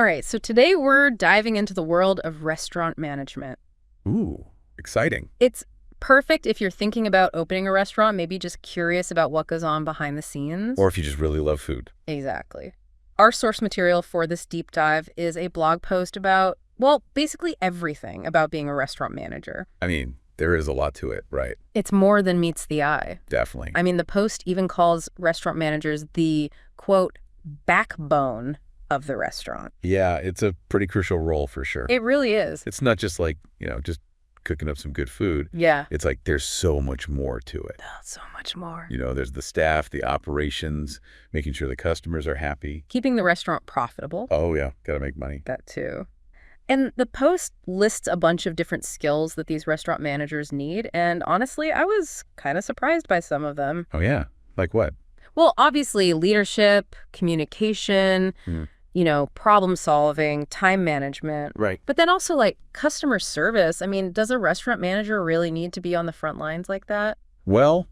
All right, so today we're diving into the world of restaurant management. Ooh, exciting. It's perfect if you're thinking about opening a restaurant, maybe just curious about what goes on behind the scenes. Or if you just really love food. Exactly. Our source material for this deep dive is a blog post about, well, basically everything about being a restaurant manager. I mean, there is a lot to it, right? It's more than meets the eye. Definitely. I mean, the post even calls restaurant managers the, quote, backbone of the restaurant. Yeah, it's a pretty crucial role for sure. It really is. It's not just like, just cooking up some good food. Yeah. It's like there's so much more to it. Oh, so much more. There's the staff, the operations, making sure the customers are happy. Keeping the restaurant profitable. Oh, yeah, got to make money. That too. And the post lists a bunch of different skills that these restaurant managers need. And honestly, I was kind of surprised by some of them. Oh, yeah? Like what? Well, obviously, leadership, communication, problem solving, time management. Right. But then also like customer service. I mean, does a restaurant manager really need to be on the front lines like that? Well,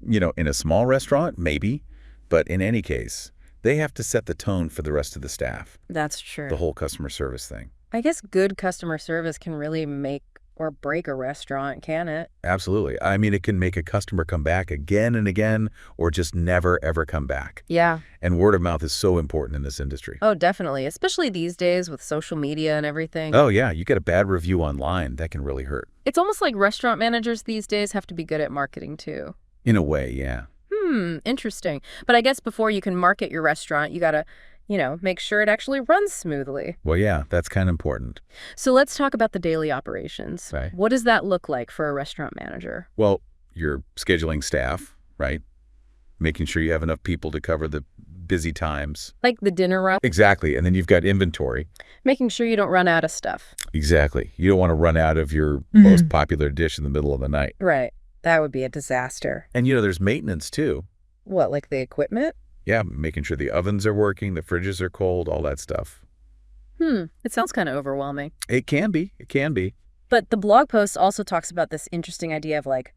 in a small restaurant, maybe. But in any case, they have to set the tone for the rest of the staff. That's true. The whole customer service thing. I guess good customer service can really make or break a restaurant, can it? Absolutely. I mean, it can make a customer come back again and again or just never, ever come back. Yeah. And word of mouth is so important in this industry. Oh, definitely. Especially these days with social media and everything. Oh, yeah. You get a bad review online. That can really hurt. It's almost like restaurant managers these days have to be good at marketing, too. In a way, yeah. Interesting. But I guess before you can market your restaurant, you got to make sure it actually runs smoothly. Well, yeah, that's kind of important. So let's talk about the daily operations. Right. What does that look like for a restaurant manager? Well, you're scheduling staff, right? Making sure you have enough people to cover the busy times. Like the dinner rush? Exactly. And then you've got inventory. Making sure you don't run out of stuff. Exactly. You don't want to run out of your most popular dish in the middle of the night. Right. That would be a disaster. And, there's maintenance, too. What, like the equipment? Yeah, making sure the ovens are working, the fridges are cold, all that stuff. It sounds kind of overwhelming. It can be. It can be. But the blog post also talks about this interesting idea of like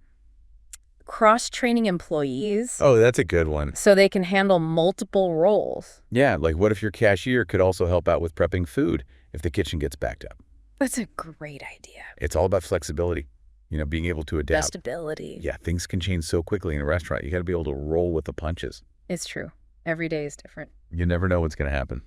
cross-training employees. Oh, that's a good one. So they can handle multiple roles. Yeah, like what if your cashier could also help out with prepping food if the kitchen gets backed up? That's a great idea. It's all about flexibility, being able to adapt. Adjustability. Yeah, things can change so quickly in a restaurant. You got to be able to roll with the punches. It's true. Every day is different. You never know what's going to happen.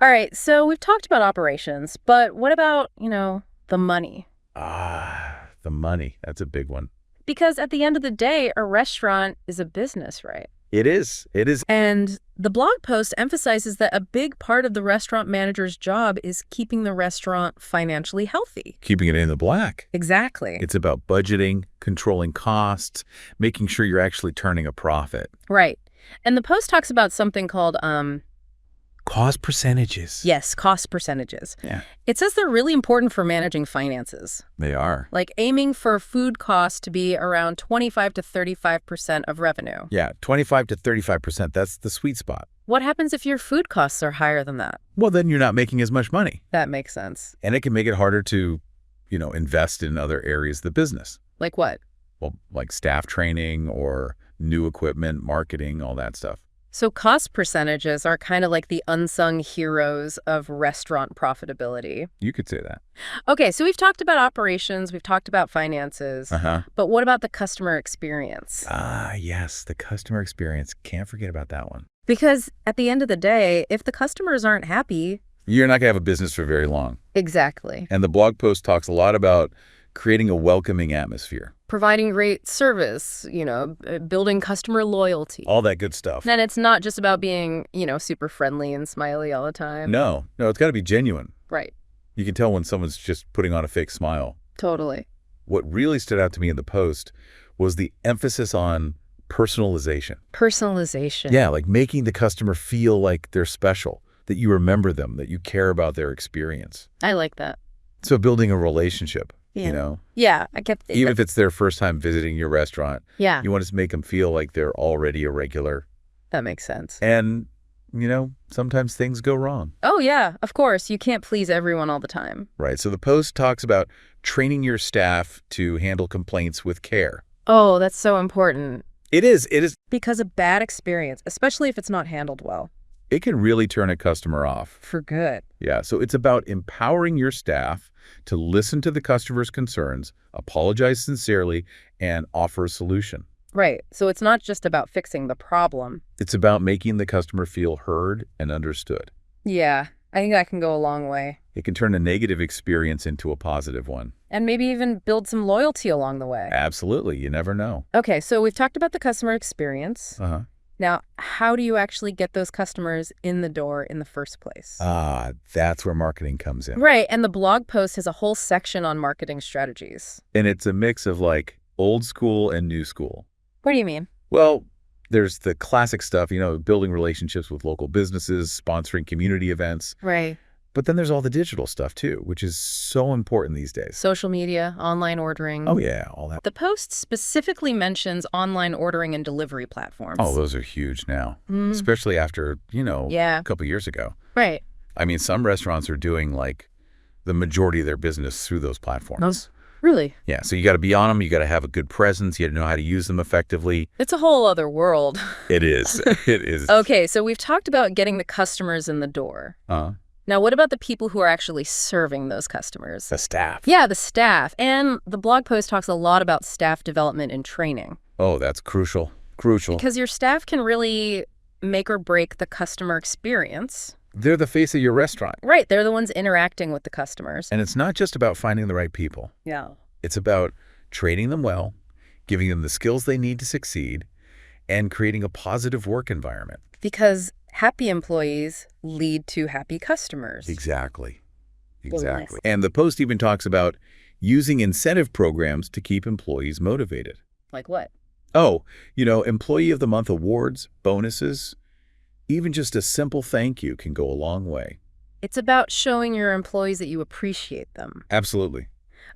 All right, so we've talked about operations, but what about, the money? The money. That's a big one. Because at the end of the day, a restaurant is a business, right? It is. It is. And the blog post emphasizes that a big part of the restaurant manager's job is keeping the restaurant financially healthy. Keeping it in the black. Exactly. It's about budgeting, controlling costs, making sure you're actually turning a profit. Right. And the post talks about something called cost percentages. Yes, cost percentages. Yeah. It says they're really important for managing finances. They are. Like aiming for food costs to be around 25 to 35% of revenue. Yeah, 25 to 35%. That's the sweet spot. What happens if your food costs are higher than that? Well, then you're not making as much money. That makes sense. And it can make it harder to, invest in other areas of the business. Like what? Well, like staff training or new equipment, marketing, all that stuff. So cost percentages are kind of like the unsung heroes of restaurant profitability. You could say that. Okay, so we've talked about operations, we've talked about finances, Uh-huh. but what about the customer experience? Yes, the customer experience. Can't forget about that one. Because at the end of the day, if the customers aren't happy... You're not going to have a business for very long. Exactly. And the blog post talks a lot about creating a welcoming atmosphere. Providing great service, building customer loyalty. All that good stuff. And it's not just about being, super friendly and smiley all the time. No, it's got to be genuine. Right. You can tell when someone's just putting on a fake smile. Totally. What really stood out to me in the post was the emphasis on personalization. Personalization. Yeah, like making the customer feel like they're special, that you remember them, that you care about their experience. I like that. So building a relationship, Yeah. Yeah, I kept... Even if it's their first time visiting your restaurant, yeah, you want to make them feel like they're already a regular. that makes sense. And, sometimes things go wrong. Oh, yeah, of course. You can't please everyone all the time. Right. So the post talks about training your staff to handle complaints with care. Oh, that's so important. It is. Because a bad experience, especially if it's not handled well, it can really turn a customer off. For good. Yeah, so it's about empowering your staff to listen to the customer's concerns, apologize sincerely, and offer a solution. Right. So it's not just about fixing the problem. It's about making the customer feel heard and understood. Yeah, I think that can go a long way. It can turn a negative experience into a positive one. And maybe even build some loyalty along the way. Absolutely. You never know. Okay, so we've talked about the customer experience. Uh-huh. Now, how do you actually get those customers in the door in the first place? Ah, that's where marketing comes in. Right, and the blog post has a whole section on marketing strategies. And it's a mix of like old school and new school. What do you mean? Well, there's the classic stuff, building relationships with local businesses, sponsoring community events. Right. But then there's all the digital stuff too, which is so important these days. Social media, online ordering. Oh, yeah, all that. The post specifically mentions online ordering and delivery platforms. Oh, those are huge now, Mm. especially after, Yeah. a couple years ago. Right. I mean, some restaurants are doing like the majority of their business through those platforms. Really? Yeah, so you got to be on them. You got to have a good presence. You got to know how to use them effectively. It's a whole other world. It is. It is. Okay, so we've talked about getting the customers in the door. Now, what about the people who are actually serving those customers? The staff. Yeah, the staff. And the blog post talks a lot about staff development and training. Oh, that's crucial. Crucial. Because your staff can really make or break the customer experience. They're the face of your restaurant. Right, they're the ones interacting with the customers. And it's not just about finding the right people. Yeah. It's about training them well, giving them the skills they need to succeed, and creating a positive work environment. Because happy employees lead to happy customers. Exactly. Goodness. Exactly. And the post even talks about using incentive programs to keep employees motivated. Like what? Oh, Employee of the Month awards, bonuses, even just a simple thank you can go a long way. It's about showing your employees that you appreciate them. Absolutely.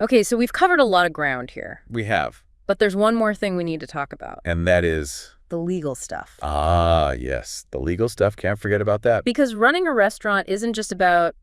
Okay, so we've covered a lot of ground here. We have. But there's one more thing we need to talk about. And that is... The legal stuff. Ah, yes. The legal stuff. Can't forget about that. Because running a restaurant isn't just about,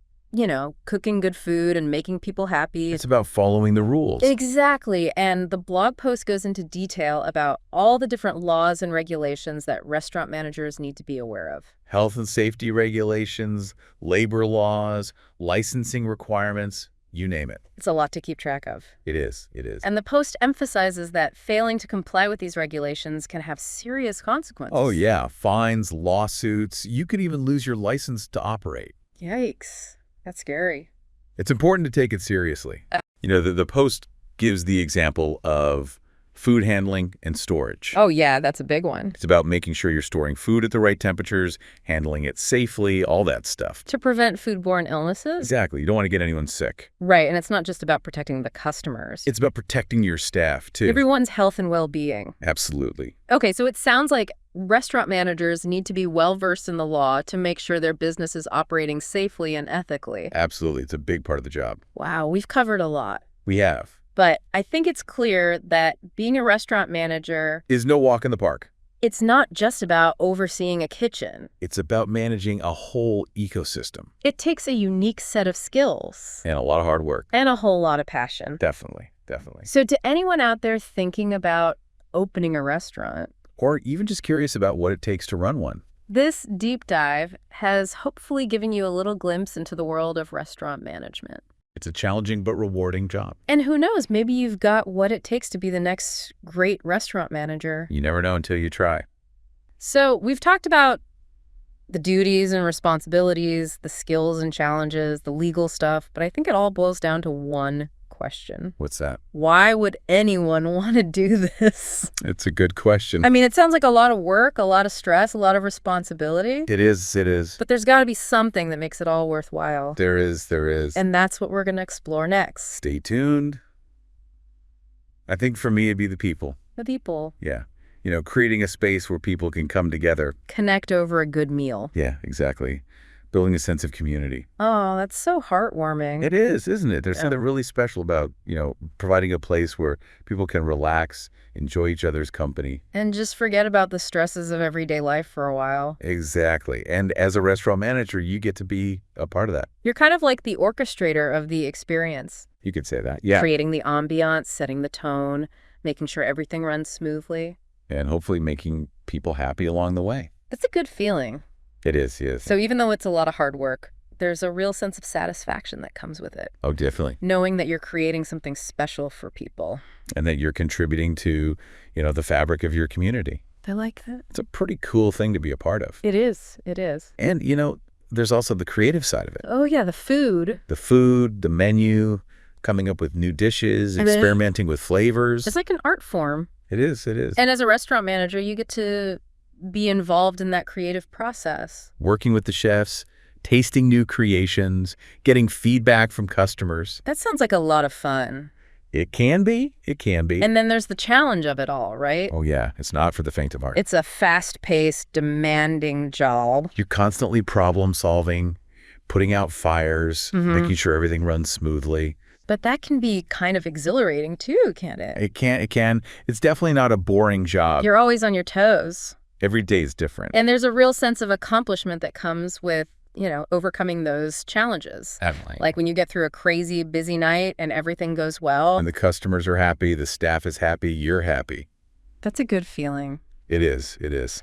cooking good food and making people happy. It's about following the rules. Exactly. And the blog post goes into detail about all the different laws and regulations that restaurant managers need to be aware of. Health and safety regulations, labor laws, licensing requirements, you name it. It's a lot to keep track of. It is. It is. And the post emphasizes that failing to comply with these regulations can have serious consequences. Oh, yeah. Fines, lawsuits. You could even lose your license to operate. Yikes. That's scary. It's important to take it seriously. The post gives the example of food handling and storage. Oh, yeah, that's a big one. It's about making sure you're storing food at the right temperatures, handling it safely, all that stuff. To prevent foodborne illnesses? Exactly. You don't want to get anyone sick. Right, and it's not just about protecting the customers. It's about protecting your staff, too. Everyone's health and well-being. Absolutely. Okay, so it sounds like restaurant managers need to be well-versed in the law to make sure their business is operating safely and ethically. Absolutely. It's a big part of the job. Wow, we've covered a lot. We have. But I think it's clear that being a restaurant manager Is no walk in the park. It's not just about overseeing a kitchen. It's about managing a whole ecosystem. It takes a unique set of skills. And a lot of hard work. And a whole lot of passion. Definitely. Definitely. So to anyone out there thinking about opening a restaurant, or even just curious about what it takes to run one, this deep dive has hopefully given you a little glimpse into the world of restaurant management. it's a challenging but rewarding job. And who knows, maybe you've got what it takes to be the next great restaurant manager. You never know until you try. So we've talked about the duties and responsibilities, the skills and challenges, the legal stuff, but I think it all boils down to one question. What's that? Why would anyone want to do this? It's a good question. I mean, it sounds like a lot of work, a lot of stress, a lot of responsibility. It is. It is. But there's got to be something that makes it all worthwhile. There is. There is. And that's what we're going to explore next. Stay tuned. I think for me, it'd be the people. The people. Yeah. Creating a space where people can come together. Connect over a good meal. Yeah, exactly. Building a sense of community. Oh, that's so heartwarming. It is, isn't it? There's Yeah. something really special about, providing a place where people can relax, enjoy each other's company. And just forget about the stresses of everyday life for a while. Exactly. And as a restaurant manager, you get to be a part of that. You're kind of like the orchestrator of the experience. You could say that. Yeah. Creating the ambiance, setting the tone, making sure everything runs smoothly. And hopefully making people happy along the way. That's a good feeling. It is, yes. So even though it's a lot of hard work, there's a real sense of satisfaction that comes with it, Oh, definitely. knowing that you're creating something special for people. And that you're contributing to, the fabric of your community. I like that. It's a pretty cool thing to be a part of. It is. It is. And, there's also the creative side of it. Oh, yeah, the food. The food, the menu, coming up with new dishes, And then- experimenting with flavors. It's like an art form. It is. And as a restaurant manager, you get to be involved in that creative process. Working with the chefs, tasting new creations, getting feedback from customers. That sounds like a lot of fun. It can be. And then there's the challenge of it all, right? Oh, yeah. It's not for the faint of heart. It's a fast-paced, demanding job. You're constantly problem solving, putting out fires, making sure everything runs smoothly. But that can be kind of exhilarating too, can't it? It can. It's definitely not a boring job. You're always on your toes. Every day is different. And there's a real sense of accomplishment that comes with, overcoming those challenges. Definitely. Like when you get through a crazy, busy night and everything goes well. And the customers are happy, the staff is happy, you're happy. That's a good feeling. It is.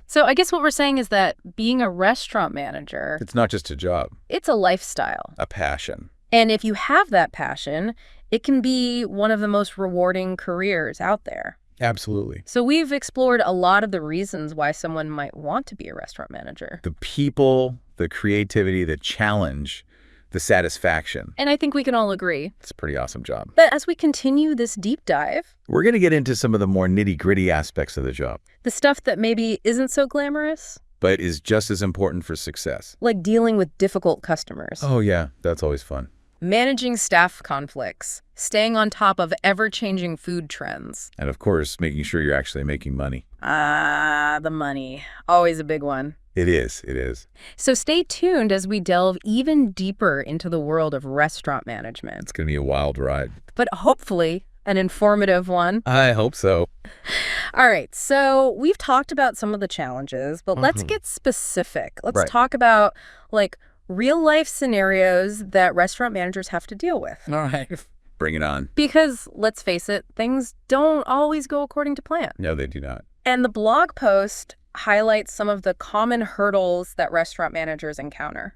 So I guess what we're saying is that being a restaurant manager, It's not just a job, it's a lifestyle. a passion. And if you have that passion, it can be one of the most rewarding careers out there. Absolutely. So we've explored a lot of the reasons why someone might want to be a restaurant manager. The people, the creativity, the challenge, the satisfaction. And I think we can all agree. It's a pretty awesome job. But as we continue this deep dive, We're going to get into some of the more nitty-gritty aspects of the job, the stuff that maybe isn't so glamorous, but is just as important for success. like dealing with difficult customers, Oh, yeah. That's always fun. managing staff conflicts, staying on top of ever-changing food trends. And, of course, making sure you're actually making money. The money. Always a big one. It is. So stay tuned as we delve even deeper into the world of restaurant management, It's going to be a wild ride. but hopefully an informative one. I hope so. All right, so we've talked about some of the challenges, but let's get specific. Let's Right. talk about real-life scenarios that restaurant managers have to deal with. All right. Bring it on. Because, let's face it, things don't always go according to plan. No, they do not. And the blog post highlights some of the common hurdles that restaurant managers encounter.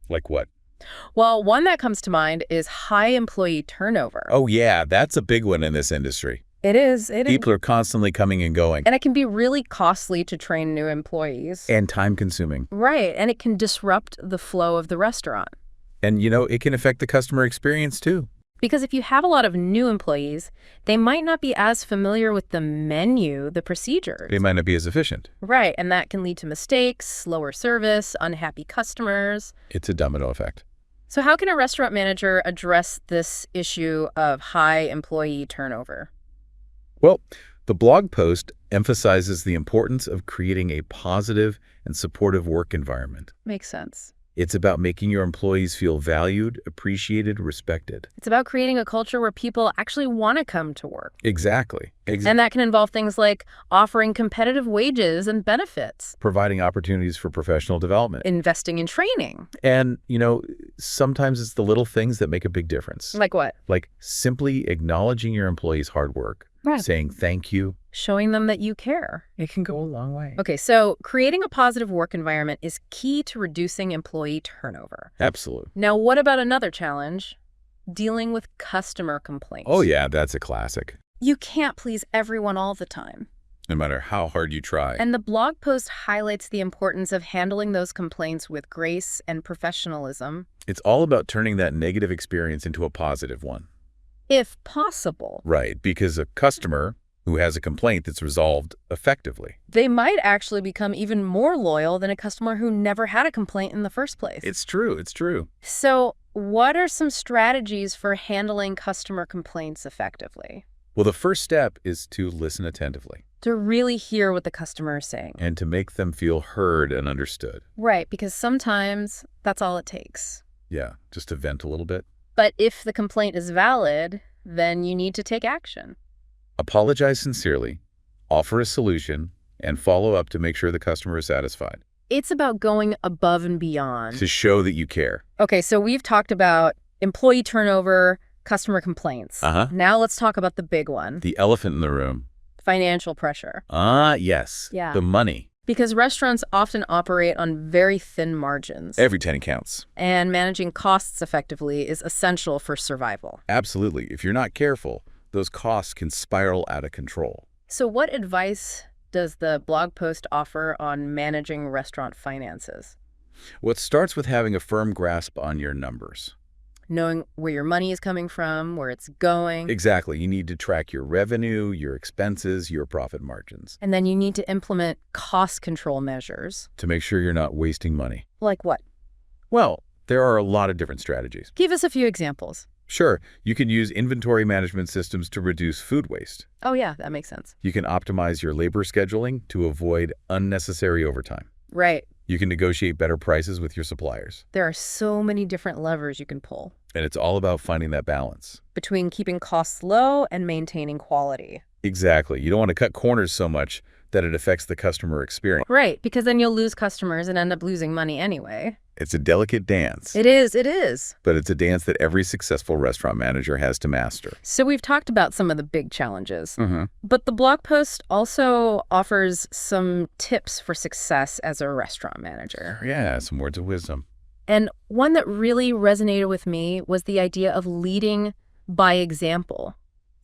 Like what? Well, one that comes to mind is high employee turnover. Oh, yeah. That's a big one in this industry. It is. People are constantly coming and going. And it can be really costly to train new employees. And time-consuming. Right, and it can disrupt the flow of the restaurant. And, it can affect the customer experience, too. Because if you have a lot of new employees, they might not be as familiar with the menu, the procedures. They might not be as efficient. Right, and that can lead to mistakes, slower service, unhappy customers. It's a domino effect. So how can a restaurant manager address this issue of high employee turnover? Well, the blog post emphasizes the importance of creating a positive and supportive work environment. Makes sense. It's about making your employees feel valued, appreciated, respected. It's about creating a culture where people actually want to come to work. Exactly. And that can involve things like offering competitive wages and benefits, Providing opportunities for professional development. investing in training. And, sometimes it's the little things that make a big difference. Like what? Like simply acknowledging your employees' hard work, Right. saying thank you. Showing them that you care. It can go a long way. Okay, so creating a positive work environment is key to reducing employee turnover. Absolutely. Now, what about another challenge? Dealing with customer complaints. Oh, yeah, that's a classic. You can't please everyone all the time. No matter how hard you try. And the blog post highlights the importance of handling those complaints with grace and professionalism, It's all about turning that negative experience into a positive one. if possible. Right, because a customer who has a complaint that's resolved effectively. They might actually become even more loyal than a customer who never had a complaint in the first place. It's true. So, what are some strategies for handling customer complaints effectively? Well, the first step is to listen attentively To really hear what the customer is saying. and to make them feel heard and understood. Right, because sometimes that's all it takes. Yeah, just to vent a little bit. But if the complaint is valid, then you need to take action. Apologize sincerely, offer a solution, and follow up to make sure the customer is satisfied. It's about going above and beyond. To show that you care. Okay, so we've talked about employee turnover, customer complaints. Uh-huh. Now let's talk about the big one, The elephant in the room. financial pressure. Ah, yes. Yeah. The money. Because restaurants often operate on very thin margins. Every penny counts. And managing costs effectively is essential for survival. Absolutely. If you're not careful, those costs can spiral out of control. So what advice does the blog post offer on managing restaurant finances? Well, it starts with having a firm grasp on your numbers. Knowing where your money is coming from, where it's going. Exactly. You need to track your revenue, your expenses, your profit margins. And then you need to implement cost control measures. To make sure you're not wasting money. Like what? Well, there are a lot of different strategies. Give us a few examples. Sure, you can use inventory management systems to reduce food waste. Oh yeah, that makes sense. You can optimize your labor scheduling to avoid unnecessary overtime. Right. You can negotiate better prices with your suppliers. There are so many different levers you can pull. And it's all about finding that balance. Between keeping costs low and maintaining quality. Exactly. You don't want to cut corners so much that it affects the customer experience. Right, because then you'll lose customers and end up losing money anyway. It's a delicate dance. It is. But it's a dance that every successful restaurant manager has to master. So we've talked about some of the big challenges. Mm-hmm. But the blog post also offers some tips for success as a restaurant manager. Yeah, some words of wisdom. And one that really resonated with me was the idea of leading by example.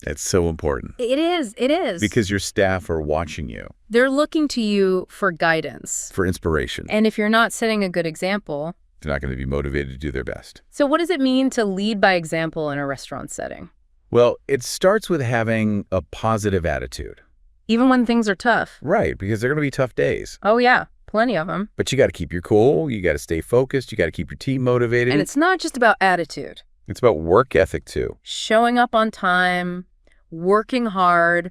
It's so important. It is. Because your staff are watching you. They're looking to you for guidance. For inspiration. And if you're not setting a good example, they're not going to be motivated to do their best. So what does it mean to lead by example in a restaurant setting? Well, it starts with having a positive attitude. Even when things are tough. Right, because they're going to be tough days. Oh, yeah. Plenty of them. But you got to keep your cool. You got to stay focused. You got to keep your team motivated. And it's not just about attitude. It's about work ethic, too. Showing up on time, working hard,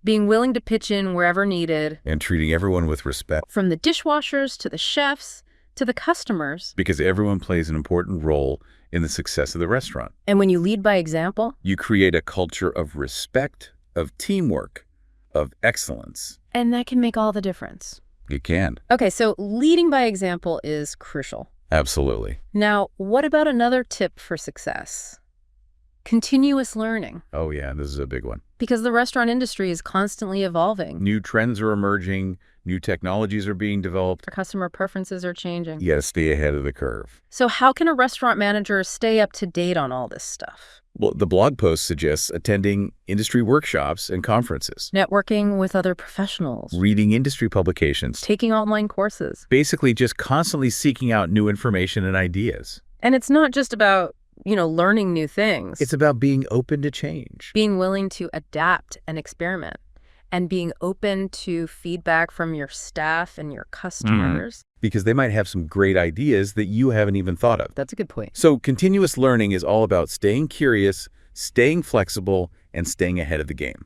being willing to pitch in wherever needed. And treating everyone with respect. From the dishwashers to the chefs to the customers. Because everyone plays an important role in the success of the restaurant. And when you lead by example, you create a culture of respect, of teamwork, of excellence. And that can make all the difference. It can. Okay, so leading by example is crucial. Absolutely. Now, what about another tip for success? Continuous learning. Oh, yeah, this is a big one. Because the restaurant industry is constantly evolving. New trends are emerging. New technologies are being developed. Our customer preferences are changing. You got to stay ahead of the curve. So how can a restaurant manager stay up to date on all this stuff? Well, the blog post suggests attending industry workshops and conferences. Networking with other professionals. Reading industry publications. Taking online courses. Basically just constantly seeking out new information and ideas. And it's not just about, learning new things. It's about being open to change. Being willing to adapt and experiment. And being open to feedback from your staff and your customers. Because they might have some great ideas that you haven't even thought of. That's a good point. So continuous learning is all about staying curious, staying flexible, and staying ahead of the game.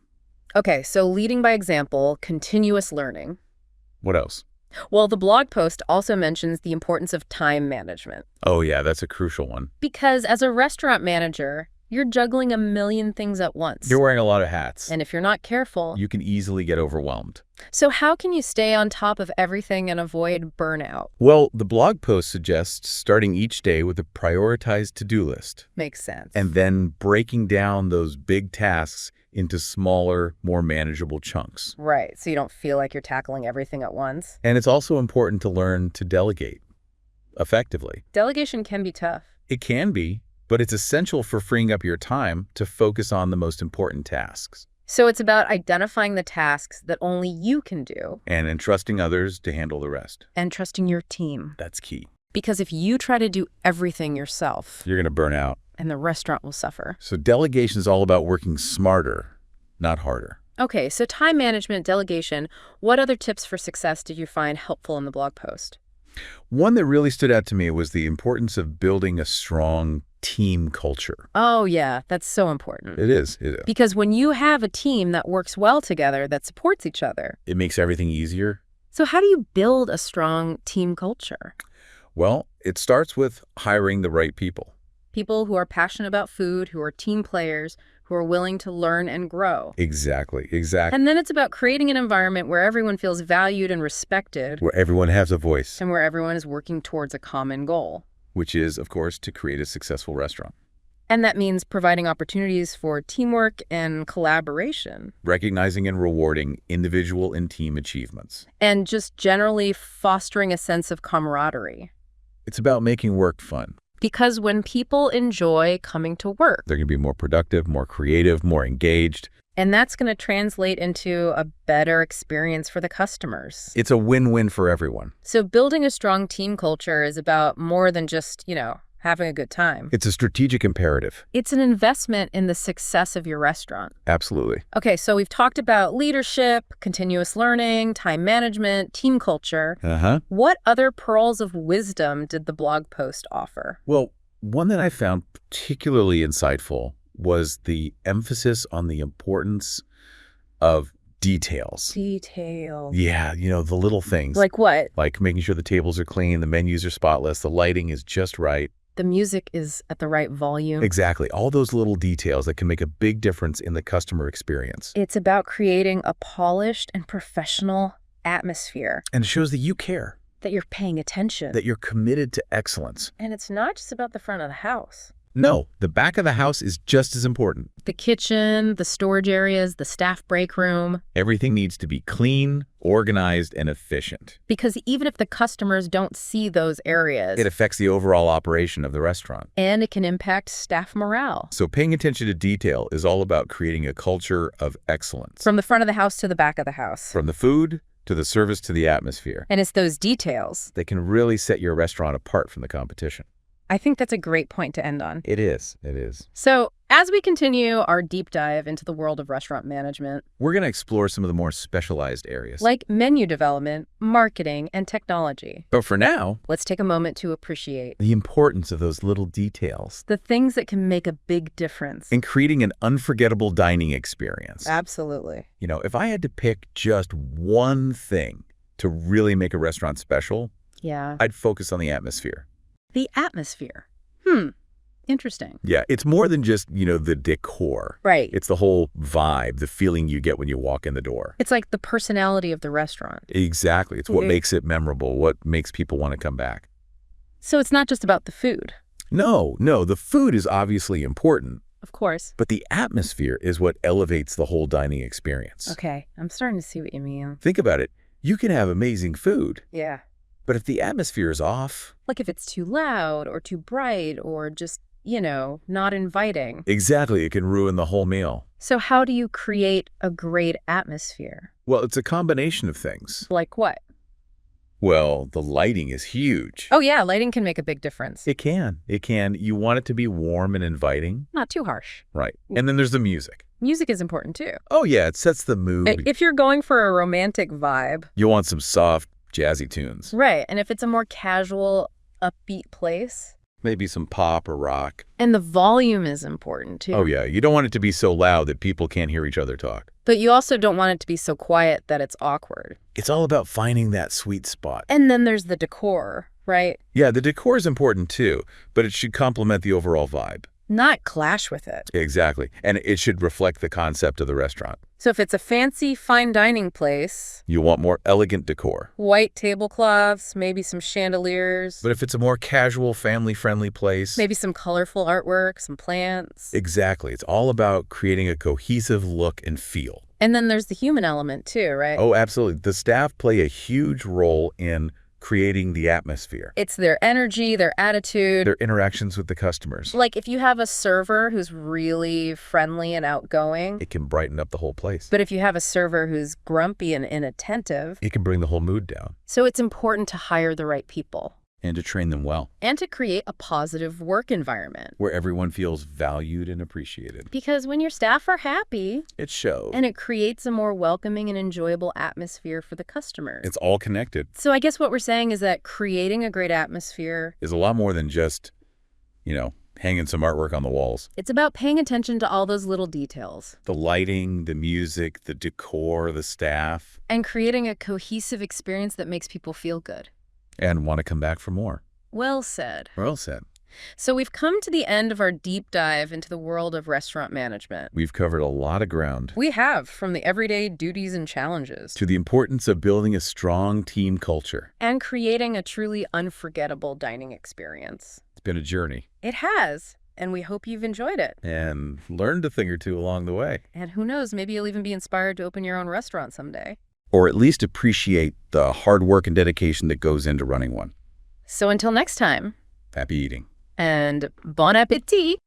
Okay, so leading by example, continuous learning. What else? Well, the blog post also mentions the importance of time management. Oh, yeah, that's a crucial one. Because as a restaurant manager, you're juggling a million things at once. You're wearing a lot of hats. And if you're not careful, you can easily get overwhelmed. So how can you stay on top of everything and avoid burnout? Well, the blog post suggests starting each day with a prioritized to-do list. Makes sense. And then breaking down those big tasks into smaller, more manageable chunks. Right, so you don't feel like you're tackling everything at once. And it's also important to learn to delegate effectively. Delegation can be tough. It can be, but it's essential for freeing up your time to focus on the most important tasks. So it's about identifying the tasks that only you can do. And entrusting others to handle the rest. And trusting your team. That's key. Because if you try to do everything yourself, you're going to burn out. And the restaurant will suffer. So delegation is all about working smarter, not harder. Okay, so time management, delegation, what other tips for success did you find helpful in the blog post? One that really stood out to me was the importance of building a strong team culture. Oh, yeah, that's so important. It is. Because when you have a team that works well together, that supports each other, it makes everything easier. So how do you build a strong team culture? Well, it starts with hiring the right people. People who are passionate about food, who are team players, who are willing to learn and grow. Exactly. And then it's about creating an environment where everyone feels valued and respected. Where everyone has a voice. And where everyone is working towards a common goal. Which is, of course, to create a successful restaurant. And that means providing opportunities for teamwork and collaboration. Recognizing and rewarding individual and team achievements. And just generally fostering a sense of camaraderie. It's about making work fun. Because when people enjoy coming to work, They're going to be more productive, more creative, more engaged. and that's going to translate into a better experience for the customers. It's a win-win for everyone. So building a strong team culture is about more than just, having a good time. It's a strategic imperative. It's an investment in the success of your restaurant. Absolutely. Okay, so we've talked about leadership, continuous learning, time management, team culture. What other pearls of wisdom did the blog post offer? Well, one that I found particularly insightful was the emphasis on the importance of details. Details. Yeah, the little things. Like what? Like making sure the tables are clean, the menus are spotless, the lighting is just right. The music is at the right volume. Exactly. All those little details that can make a big difference in the customer experience. It's about creating a polished and professional atmosphere. And it shows that you care, That you're paying attention. that you're committed to excellence. And it's not just about the front of the house. No, the back of the house is just as important. The kitchen, the storage areas, the staff break room. Everything needs to be clean, organized, and efficient. Because even if the customers don't see those areas, It affects the overall operation of the restaurant. and it can impact staff morale. So paying attention to detail is all about creating a culture of excellence. From the front of the house to the back of the house. From the food to the service to the atmosphere. And it's those details. They can really set your restaurant apart from the competition. I think that's a great point to end on. It is. It is. So, as we continue our deep dive into the world of restaurant management, We're going to explore some of the more specialized areas. like menu development, marketing, and technology, But for now, let's take a moment to appreciate the importance of those little details the things that can make a big difference. in creating an unforgettable dining experience. Absolutely. If I had to pick just one thing to really make a restaurant special, Yeah. I'd focus on the atmosphere. The atmosphere. Interesting. Yeah, it's more than just, the decor. Right. It's the whole vibe, the feeling you get when you walk in the door. It's like the personality of the restaurant. Exactly. It's what Mhm. makes it memorable, what makes people want to come back. So it's not just about the food, No, the food is obviously important, of course. but the atmosphere is what elevates the whole dining experience. Okay, I'm starting to see what you mean. Think about it. You can have amazing food, Yeah. but if the atmosphere is off, Like if it's too loud or too bright or just, not inviting. exactly, it can ruin the whole meal. So how do you create a great atmosphere? Well, it's a combination of things. Like what? Well, the lighting is huge. Oh yeah, lighting can make a big difference. It can. It can. You want it to be warm and inviting. Not too harsh. Right. And then there's the music. Music is important too. Oh, yeah, it sets the mood. If you're going for a romantic vibe. You want some soft, jazzy tunes. Right, and if it's a more casual, upbeat place. Maybe some pop or rock. And the volume is important too. Oh, yeah. You don't want it to be so loud that people can't hear each other talk. But you also don't want it to be so quiet that it's awkward. It's all about finding that sweet spot. And then there's the decor, right? Yeah, the decor is important too, but it should complement the overall vibe. Not clash with it. Exactly. And it should reflect the concept of the restaurant. So if it's a fancy fine dining place, You want more elegant decor. white tablecloths, maybe some chandeliers, But if it's a more casual, family-friendly place, maybe some colorful artwork, some plants. exactly. It's all about creating a cohesive look and feel. And then there's the human element too, right? Oh, absolutely. The staff play a huge role in creating the atmosphere, It's their energy, their attitude. their interactions with the customers. Like if you have a server who's really friendly and outgoing, It can brighten up the whole place. but if you have a server who's grumpy and inattentive, It can bring the whole mood down so it's important to hire the right people and to train them well, and to create a positive work environment. where everyone feels valued and appreciated. Because when your staff are happy, It shows. and it creates a more welcoming and enjoyable atmosphere for the customers. It's all connected. So I guess what we're saying is that creating a great atmosphere, Is a lot more than just, hanging some artwork on the walls. it's about paying attention to all those little details The lighting, the music, the decor, the staff, and creating a cohesive experience that makes people feel good. and want to come back for more. Well said. Well said. So we've come to the end of our deep dive into the world of restaurant management. We've covered a lot of ground. We have, from the everyday duties and challenges To the importance of building a strong team culture. and creating a truly unforgettable dining experience. It's been a journey. It has. And we hope you've enjoyed it. And learned a thing or two along the way. And who knows, maybe you'll even be inspired to open your own restaurant someday. Or at least appreciate the hard work and dedication that goes into running one. So until next time. Happy eating. And bon appetit!